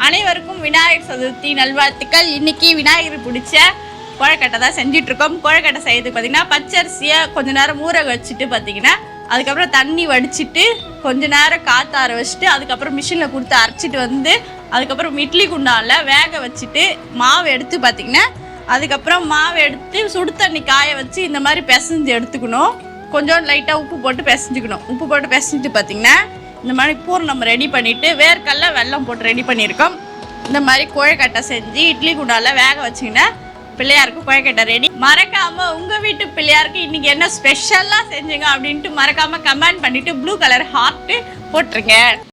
அனைவருக்கும் விநாயகர் சதுர்த்தி நல்வாழ்த்துக்கள். இன்னைக்கு விநாயகர் பிடிச்ச கொழக்கட்டை தான் செஞ்சுட்டு இருக்கோம். கொழக்கட்டை செய்யறதுக்கு பார்த்தீங்கன்னா பச்சரிசியை கொஞ்ச நேரம் ஊற வச்சுட்டு பார்த்தீங்கன்னா அதுக்கப்புறம் தண்ணி வடிச்சிட்டு கொஞ்ச நேரம் காற்றார வச்சுட்டு அதுக்கப்புறம் மிஷினில் கொடுத்து அரைச்சிட்டு வந்து அதுக்கப்புறம் இட்லி குண்டானில் வேக வச்சுட்டு மாவு எடுத்து பார்த்தீங்கன்னா அதுக்கப்புறம் மாவு எடுத்து சுடு தண்ணி காய வச்சு இந்த மாதிரி பிசைஞ்சு எடுத்துக்கணும். கொஞ்சம் லைட்டாக உப்பு போட்டு பிசைஞ்சுக்கணும். உப்பு போட்டு பிசைஞ்சிட்டு பார்த்தீங்கன்னா இந்த மாதிரி பூரம் நம்ம ரெடி பண்ணிவிட்டு வேர்க்கடலை வெல்லம் போட்டு ரெடி பண்ணியிருக்கோம். இந்த மாதிரி கொழுக்கட்டை செஞ்சு இட்லி குண்டானில் வேக வச்சிங்கன்னா பிள்ளையாருக்கு கொழுக்கட்டை ரெடி. மறக்காமல் உங்கள் வீட்டு பிள்ளையாருக்கு இன்றைக்கி என்ன ஸ்பெஷலாக செஞ்சுங்க அப்படின்ட்டு மறக்காமல் கமெண்ட் பண்ணிவிட்டு ப்ளூ கலர் ஹார்ட்டு போட்டுருங்க.